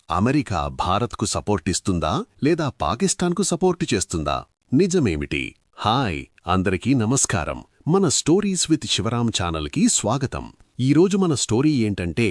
America భారత్కు support ఇస్తుందా లేదా పాకిస్తాన్కు సపోర్టు చేస్తుందా? నిజమేమిటి? హాయ్ అందరికీ నమస్కారం. మన స్టోరీస్ విత్ శివరాం ఛానల్కి స్వాగతం. ఈరోజు మన స్టోరీ ఏంటంటే,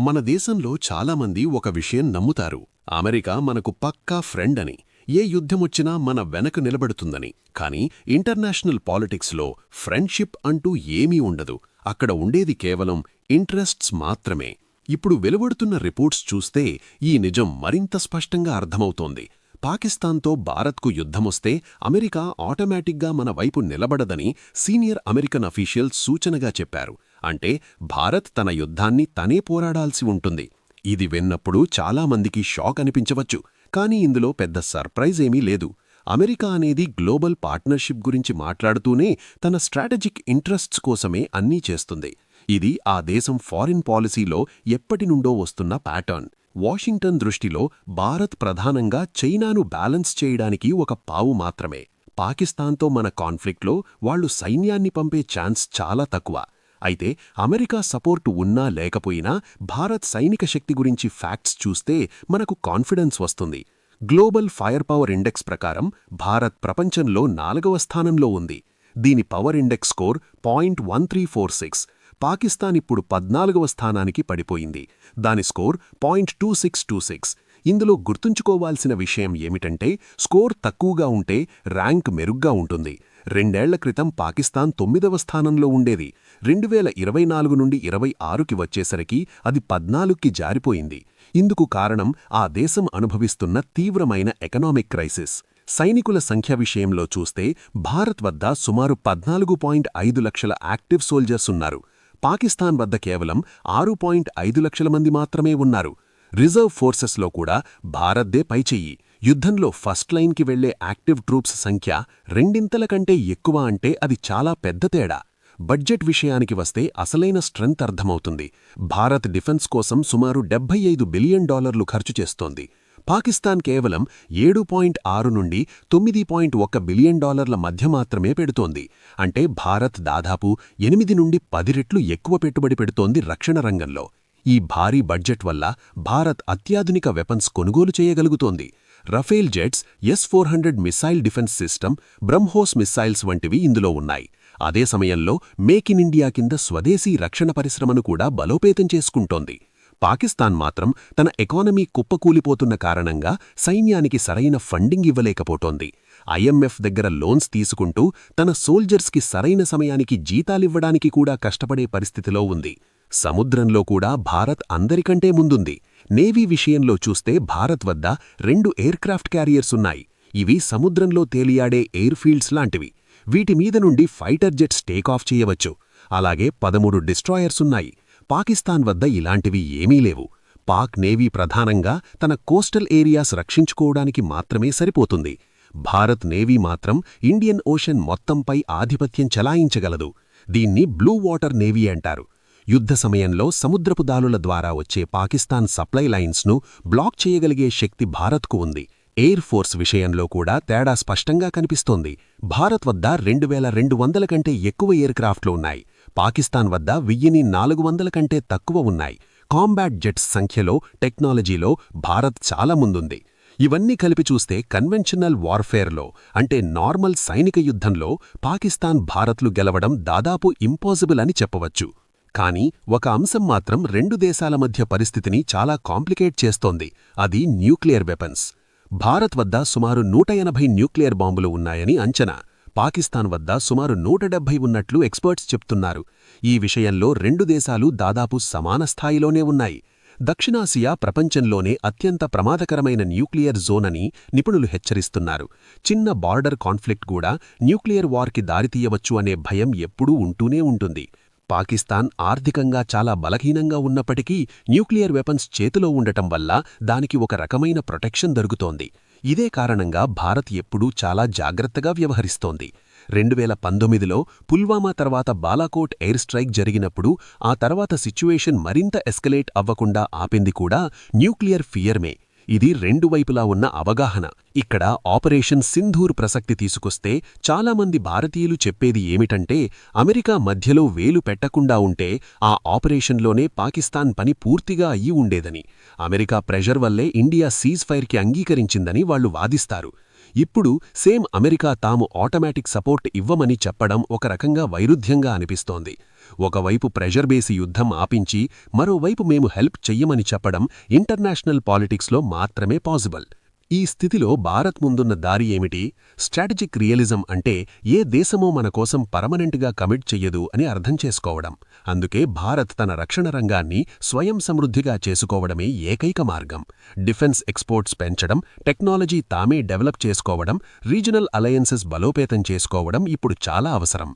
మన దేశంలో చాలామంది ఒక విషయం నమ్ముతారు. అమెరికా మనకు పక్కా ఫ్రెండ్ అని, ఏ యుద్ధమొచ్చినా మన వెనక నిలబడుతుందని. కానీ ఇంటర్నేషనల్ పాలిటిక్స్లో ఫ్రెండ్షిప్ అంటూ ఏమీ ఉండదు. అక్కడ ఉండేది కేవలం ఇంట్రెస్ట్స్ మాత్రమే. ఇప్పుడు వెలువడుతున్న రిపోర్ట్స్ చూస్తే ఈ నిజం మరింత స్పష్టంగా అర్థమవుతోంది. పాకిస్తాన్తో భారత్కు యుద్ధమొస్తే అమెరికా ఆటోమేటిక్గా మన వైపు నిలబడదని సీనియర్ అమెరికన్ అఫీషియల్స్ సూచనగా చెప్పారు. అంటే భారత్ తన యుద్ధాన్ని తనే పోరాడాల్సి ఉంటుంది. ఇది విన్నప్పుడు చాలామందికి షాక్ అనిపించవచ్చు. కానీ ఇందులో పెద్ద సర్ప్రైజ్ ఏమీ లేదు. అమెరికా అనేది గ్లోబల్ పార్ట్నర్షిప్ గురించి మాట్లాడుతూనే తన స్ట్రాటజిక్ ఇంట్రెస్ట్స్ కోసమే అన్నీ చేస్తుంది. ఇది ఆ దేశం ఫారిన్ పాలసీలో ఎప్పటినుండో వస్తున్న ప్యాటర్న్. వాషింగ్టన్ దృష్టిలో భారత్ ప్రధానంగా చైనాను బ్యాలెన్స్ చేయడానికి ఒక పావు మాత్రమే. పాకిస్తాన్తో మన కాన్ఫ్లిక్ట్లో వాళ్లు సైన్యాన్ని పంపే ఛాన్స్ చాలా తక్కువ. అయితే అమెరికా సపోర్టు ఉన్నా లేకపోయినా భారత్ సైనిక శక్తి గురించి ఫ్యాక్ట్స్ చూస్తే మనకు కాన్ఫిడెన్స్ వస్తుంది. గ్లోబల్ ఫైర్ పవర్ ఇండెక్స్ ప్రకారం భారత్ ప్రపంచంలో 4వ స్థానంలో ఉంది. దీని పవర్ ఇండెక్స్ స్కోర్ 0.1346. పాకిస్తాన్ ఇప్పుడు 14వ స్థానానికి పడిపోయింది. దాని స్కోర్ 0.2626. ఇందులో గుర్తుంచుకోవాల్సిన విషయం ఏమిటంటే, స్కోర్ తక్కువగా ఉంటే ర్యాంక్ మెరుగ్గా ఉంటుంది. 2 ఏళ్ల క్రితం పాకిస్తాన్ 9వ స్థానంలో ఉండేది. 2024 నుండి 26కి వచ్చేసరికి అది 14కి జారిపోయింది. ఇందుకు కారణం ఆ దేశం అనుభవిస్తున్న తీవ్రమైన ఎకనామిక్ క్రైసిస్. సైనికుల సంఖ్య విషయంలో చూస్తే భారత్ వద్ద సుమారు 14.5 లక్షల యాక్టివ్ సోల్జర్స్ ఉన్నారు. పాకిస్తాన్ వద్ద కేవలం 6.5 లక్షల మంది మాత్రమే ఉన్నారు. రిజర్వ్ ఫోర్సెస్లో కూడా భారత్దే పైచెయ్యి. యుద్ధంలో ఫస్ట్ లైన్కి వెళ్లే యాక్టివ్ ట్రూప్స్ సంఖ్య 2 కంటే ఎక్కువ అంటే అది చాలా పెద్ద తేడా. బడ్జెట్ విషయానికి వస్తే అసలైన స్ట్రెంత్ అర్థమవుతుంది. భారత్ డిఫెన్స్ కోసం సుమారు $75 బిలియన్ ఖర్చు చేస్తోంది. పాకిస్తాన్ కేవలం 7.6 నుండి 9.1 బిలియన్ మధ్య మాత్రమే పెడుతోంది. అంటే భారత్ దాదాపు 8 నుండి 10 రెట్లు ఎక్కువ పెట్టుబడి పెడుతోంది రక్షణ రంగంలో. ఈ భారీ బడ్జెట్ వల్ల భారత్ అత్యాధునిక వెపన్స్ కొనుగోలు చేయగలుగుతోంది. Rafale jets, S-400 missile defence system, BrahMos missiles వంటివి ఇందులో ఉన్నాయి. అదే సమయంలో మేక్ ఇన్ ఇండియా కింద స్వదేశీ రక్షణ పరిశ్రమను కూడా బలోపేతం చేసుకుంటోంది. పాకిస్తాన్ మాత్రం తన ఎకానమీ కుప్పకూలిపోతున్న కారణంగా సైన్యానికి సరైన ఫండింగ్ ఇవ్వలేకపోతోంది. IMF దగ్గర లోన్స్ తీసుకుంటూ తన సోల్జర్స్కి సరైన సమయానికి జీతాలివ్వడానికి కూడా కష్టపడే పరిస్థితిలో ఉంది. సముద్రంలో కూడా భారత్ అందరికంటే ముందుంది. నేవీ విషయంలో చూస్తే భారత్ వద్ద 2 ఎయిర్క్రాఫ్ట్ క్యారియర్స్ ఉన్నాయి. ఇవి సముద్రంలో తేలియాడే ఎయిర్ఫీల్డ్స్ లాంటివి. వీటి మీద నుండి ఫైటర్ జెట్స్ టేకాఫ్ చేయవచ్చు. అలాగే 13 డిస్ట్రాయర్స్ ఉన్నాయి. పాకిస్తాన్ వద్ద ఇలాంటివి ఏమీ లేవు. పాక్ నేవీ ప్రధానంగా తన కోస్టల్ ఏరియాస్ రక్షించుకోవడానికి మాత్రమే సరిపోతుంది. భారత్ నేవీ మాత్రం ఇండియన్ ఓషన్ మొత్తంపై ఆధిపత్యం చెలాయించగలదు. దీన్ని బ్లూ వాటర్ నేవీ అంటారు. యుద్ధ సమయంలో సముద్రపు దాలుల ద్వారా వచ్చే పాకిస్తాన్ సప్లై లైన్స్ను బ్లాక్ చేయగలిగే శక్తి భారత్కు ఉంది. ఎయిర్ ఫోర్స్ విషయంలో కూడా తేడా స్పష్టంగా కనిపిస్తోంది. భారత్ వద్ద 2200 కంటే ఎక్కువ ఎయిర్క్రాఫ్ట్లు ఉన్నాయి. పాకిస్తాన్ వద్ద 1400 కంటే తక్కువ ఉన్నాయి. కాంబాట్ జెట్స్ సంఖ్యలో, టెక్నాలజీలో భారత్ చాలా ముందుంది. ఇవన్నీ కలిపి చూస్తే కన్వెన్షనల్ వార్ఫేర్లో, అంటే నార్మల్ సైనిక యుద్ధంలో పాకిస్తాన్ భారత్లు గెలవడం దాదాపు ఇంపాసిబుల్ అని చెప్పవచ్చు. కానీ ఒక అంశం మాత్రం 2 దేశాల మధ్య పరిస్థితిని చాలా కాంప్లికేట్ చేస్తోంది. అది న్యూక్లియర్ వెపన్స్. భారత్ వద్ద సుమారు 180 న్యూక్లియర్ బాంబులు ఉన్నాయని అంచనా. పాకిస్తాన్ వద్ద సుమారు 170 ఉన్నట్లు ఎక్స్పర్ట్స్ చెప్తున్నారు. ఈ విషయంలో 2 దేశాలు దాదాపు సమాన స్థాయిలోనే ఉన్నాయి. దక్షిణాసియా ప్రపంచంలోనే అత్యంత ప్రమాదకరమైన న్యూక్లియర్ జోన్ అని నిపుణులు హెచ్చరిస్తున్నారు. చిన్న బార్డర్ కాన్ఫ్లిక్ట్ కూడా న్యూక్లియర్ వార్కి దారితీయవచ్చు అనే భయం ఎప్పుడూ ఉంటూనే ఉంటుంది. పాకిస్తాన్ ఆర్థికంగా చాలా బలహీనంగా ఉన్నప్పటికీ న్యూక్లియర్ వెపన్స్ చేతిలో ఉండటం వల్ల దానికి ఒక రకమైన ప్రొటెక్షన్ దొరుకుతోంది. ఇదే కారణంగా భారత్ ఎప్పుడూ చాలా జాగ్రత్తగా వ్యవహరిస్తోంది. 2019లో పుల్వామా తర్వాత బాలాకోట్ ఎయిర్ స్ట్రైక్ జరిగినప్పుడు ఆ తర్వాత సిచ్యువేషన్ మరింత ఎస్కలేట్ అవ్వకుండా ఆపింది కూడా న్యూక్లియర్ ఫియర్మే. ఇది రెండు వైపులా ఉన్న అవగాహన. ఇక్కడ ఆపరేషన్ సింధూర్ ప్రసక్తి తీసుకొస్తే చాలామంది భారతీయులు చెప్పేది ఏమిటంటే అమెరికా మధ్యలో వేలు పెట్టకుండా ఉంటే ఆ ఆపరేషన్లోనే పాకిస్తాన్ పని పూర్తిగా అయ్యి ఉండేదని. అమెరికా ప్రెషర్ వల్లే ఇండియా సీజ్ ఫైర్కి అంగీకరించిందని వాళ్లు వాదిస్తారు. ఇప్పుడు సేమ్ అమెరికా తాము ఆటోమేటిక్ సపోర్ట్ ఇవ్వమని చెప్పడం ఒక రకంగా వైరుధ్యంగా అనిపిస్తోంది. ఒకవైపు ప్రెషర్ బేసి యుద్ధం ఆపించి మరోవైపు మేము హెల్ప్ చెయ్యమని చెప్పడం ఇంటర్నేషనల్ పాలిటిక్స్లో మాత్రమే పాసిబుల్. ఈ స్థితిలో భారత్ ముందున్న దారి ఏమిటి? స్ట్రాటజిక్ రియలిజం అంటే ఏ దేశమూ మన కోసం పర్మనెంట్గా కమిట్ చెయ్యదు అని అర్థం చేసుకోవడం. అందుకే భారత్ తన రక్షణ రంగాన్ని స్వయం సమృద్ధిగా చేసుకోవడమే ఏకైక మార్గం. డిఫెన్స్ ఎక్స్పోర్ట్స్ పెంచడం, టెక్నాలజీ తామే డెవలప్ చేసుకోవడం, రీజనల్ అలయన్సెస్ బలోపేతం చేసుకోవడం ఇప్పుడు చాలా అవసరం.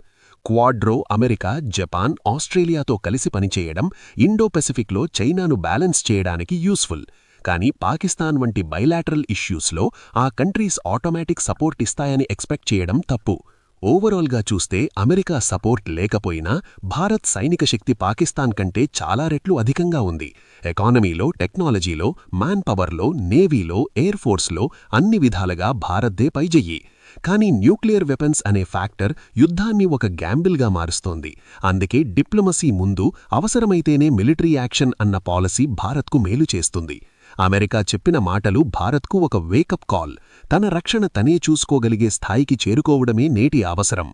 క్వాడ్రో అమెరికా, జపాన్, ఆస్ట్రేలియాతో కలిసి పనిచేయడం ఇండో పెసిఫిక్లో చైనాను బ్యాలెన్స్ చేయడానికి యూస్ఫుల్. కానీ పాకిస్తాన్ వంటి బైలాటరల్ ఇష్యూస్లో ఆ కంట్రీస్ ఆటోమేటిక్ సపోర్ట్ ఇస్తాయని ఎక్స్పెక్ట్ చేయడం తప్పు. ఓవరాల్గా చూస్తే అమెరికా సపోర్ట్ లేకపోయినా భారత్ సైనిక శక్తి పాకిస్తాన్ కంటే చాలా రెట్లు అధికంగా ఉంది. ఎకానమీలో, టెక్నాలజీలో, మ్యాన్ పవర్లో, నేవీలో, ఎయిర్ ఫోర్స్లో అన్ని విధాలుగా భారత్దే పైజెయ్యి. కానీ న్యూక్లియర్ వెపన్స్ అనే ఫ్యాక్టర్ యుద్ధాన్ని ఒక గ్యాంబిల్గా మారుస్తోంది. అందుకే డిప్లొమసీ ముందు అవసరమైతేనే మిలిటరీ యాక్షన్ అన్న పాలసీ భారత్కు మేలు చేస్తుంది. అమెరికా చెప్పిన మాటలు భారత్కు ఒక వేకప్ కాల్. తన రక్షణ తనే చూసుకోగలిగే స్థాయికి చేరుకోవడమే నేటి అవసరం.